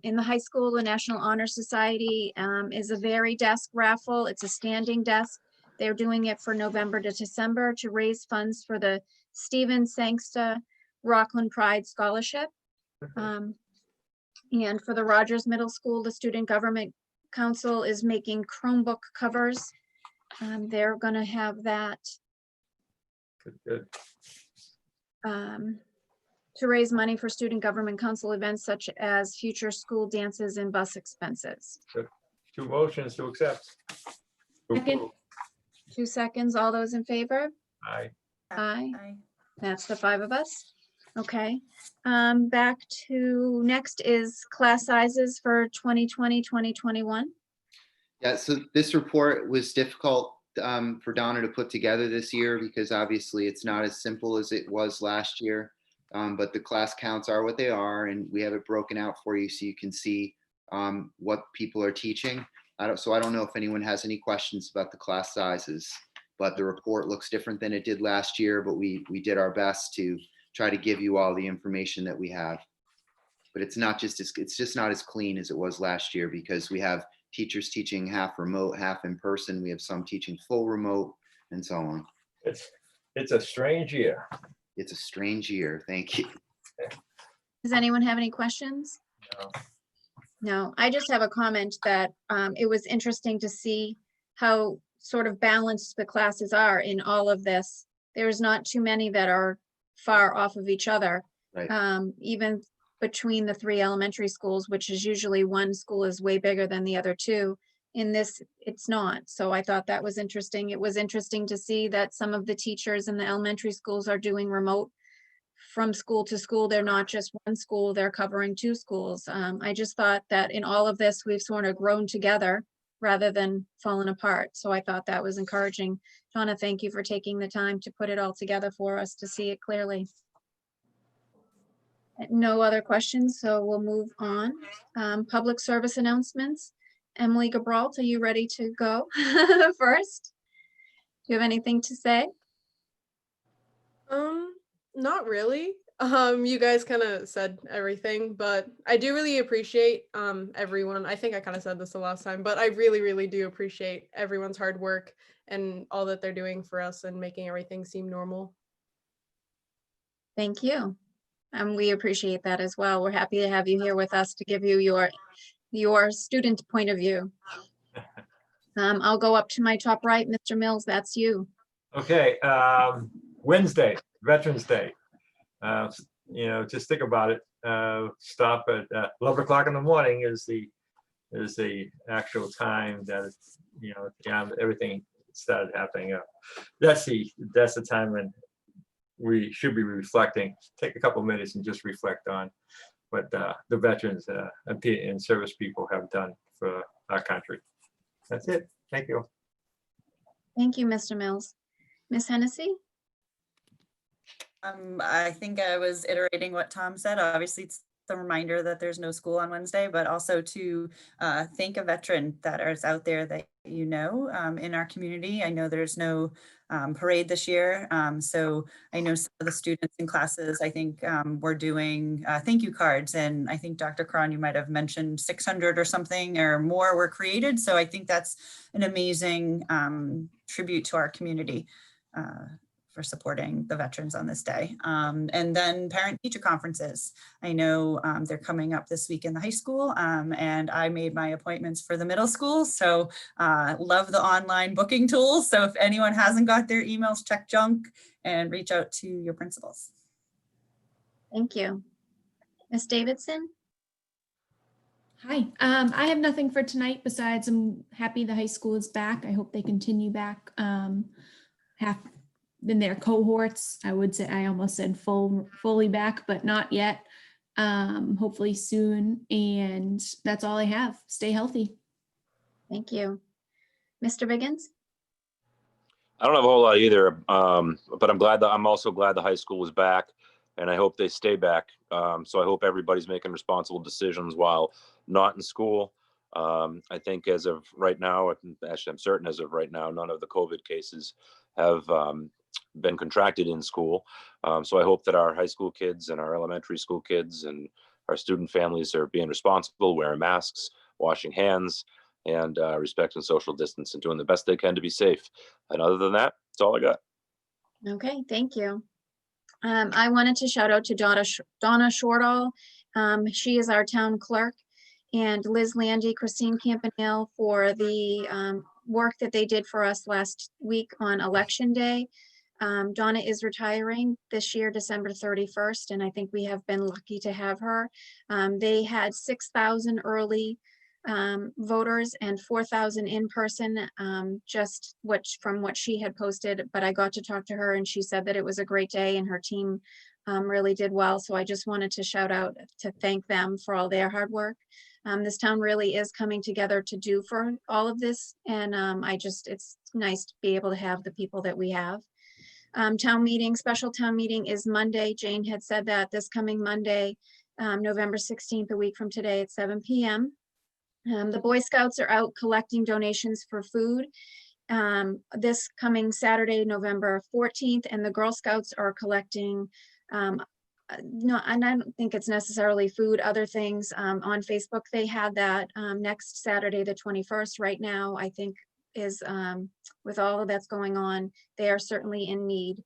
In the high school, the National Honor Society is a very desk raffle. It's a standing desk. They're doing it for November to December to raise funds for the Stephen Sangsta Rockland Pride Scholarship. And for the Rogers Middle School, the Student Government Council is making Chromebook covers. They're gonna have that Good. to raise money for Student Government Council events such as future school dances and bus expenses. Two motions to accept. Second. 2 seconds, all those in favor? Aye. Aye. Aye. That's the 5 of us. Okay, back to next is class sizes for 2020, 2021. Yeah, so this report was difficult for Donna to put together this year because obviously it's not as simple as it was last year. But the class counts are what they are, and we have it broken out for you so you can see what people are teaching. I don't know if anyone has any questions about the class sizes, but the report looks different than it did last year, but we did our best to try to give you all the information that we have. But it's just not as clean as it was last year because we have teachers teaching half remote, half in person. We have some teaching full remote and so on. It's a strange year. It's a strange year. Thank you. Does anyone have any questions? No. No, I just have a comment that it was interesting to see how sort of balanced the classes are in all of this. There's not too many that are far off of each other. Right. Even between the 3 elementary schools, which is usually one school is way bigger than the other 2. In this, it's not. So I thought that was interesting. It was interesting to see that some of the teachers in the elementary schools are doing remote from school to school. They're not just one school, they're covering 2 schools. I just thought that in all of this, we've sort of grown together rather than fallen apart. So I thought that was encouraging. Donna, thank you for taking the time to put it all together for us to see it clearly. No other questions, so we'll move on. Public service announcements. Emily Gabrault, are you ready to go first? Do you have anything to say? Not really. You guys kind of said everything, but I do really appreciate everyone. I think I kind of said this the last time, but I really, really do appreciate everyone's hard work and all that they're doing for us and making everything seem normal. Thank you. We appreciate that as well. We're happy to have you here with us to give you your student point of view. I'll go up to my top right, Mr. Mills, that's you. Okay, Wednesday, Veterans Day. Just think about it. Stop at 11 o'clock in the morning is the actual time that everything started happening. That's the time when we should be reflecting. Take a couple minutes and just reflect on what the veterans and service people have done for our country. That's it. Thank you. Thank you, Mr. Mills. Ms. Hennessy? I think I was iterating what Tom said. Obviously, it's the reminder that there's no school on Wednesday, but also to thank a veteran that is out there that you know in our community. I know there's no parade this year. So I know some of the students in classes, I think we're doing thank you cards. And I think Dr. Cron, you might have mentioned 600 or something or more were created. So I think that's an amazing tribute to our community for supporting the veterans on this day. And then parent-teacher conferences. I know they're coming up this week in the high school, and I made my appointments for the middle school. So love the online booking tools. So if anyone hasn't got their emails, check junk and reach out to your principals. Thank you. Ms. Davidson? Hi, I have nothing for tonight besides I'm happy the high school is back. I hope they continue back. Half in their cohorts, I would say, I almost said fully back, but not yet. Hopefully soon. And that's all I have. Stay healthy. Thank you. Mr. Biggins? I don't have a whole lot either, but I'm also glad the high school is back, and I hope they stay back. So I hope everybody's making responsible decisions while not in school. I think as of right now, actually I'm certain as of right now, none of the COVID cases have been contracted in school. So I hope that our high school kids and our elementary school kids and our student families are being responsible, wearing masks, washing hands, and respecting social distance and doing the best they can to be safe. And other than that, that's all I got. Okay, thank you. I wanted to shout out to Donna Shortall. She is our town clerk, and Liz Landy, Christine Campanale for the work that they did for us last week on Election Day. Donna is retiring this year, December 31st, and I think we have been lucky to have her. They had 6,000 early voters and 4,000 in person, just from what she had posted, but I got to talk to her and she said that it was a great day and her team really did well. So I just wanted to shout out to thank them for all their hard work. This town really is coming together to do for all of this. And it's nice to be able to have the people that we have. Special town meeting is Monday. Jane had said that this coming Monday, November 16th, a week from today at 7 p.m. The Boy Scouts are out collecting donations for food this coming Saturday, November 14th, and the Girl Scouts are collecting, and I don't think it's necessarily food, other things. On Facebook, they had that next Saturday, the 21st. Right now, I think is with all of that's going on, they are certainly in need.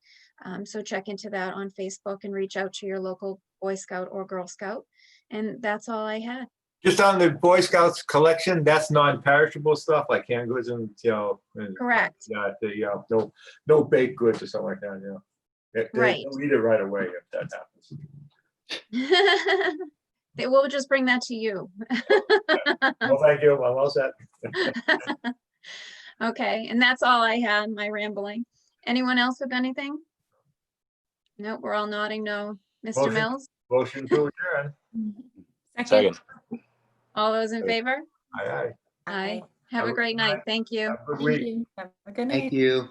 So check into that on Facebook and reach out to your local Boy Scout or Girl Scout. And that's all I had. Just on the Boy Scouts collection, that's non-perishable stuff like canned goods and, and Correct. no baked goods or something like that, Right. They'll eat it right away if that happens. We'll just bring that to you. Well, thank you. I'm all set. Okay, and that's all I had, my rambling. Anyone else with anything? Nope, we're all nodding no. Mr. Mills? Motion to adjourn. Second. All those in favor? Aye, aye. Aye. Have a great night. Thank you. Have a good week. Have a good night. Thank you.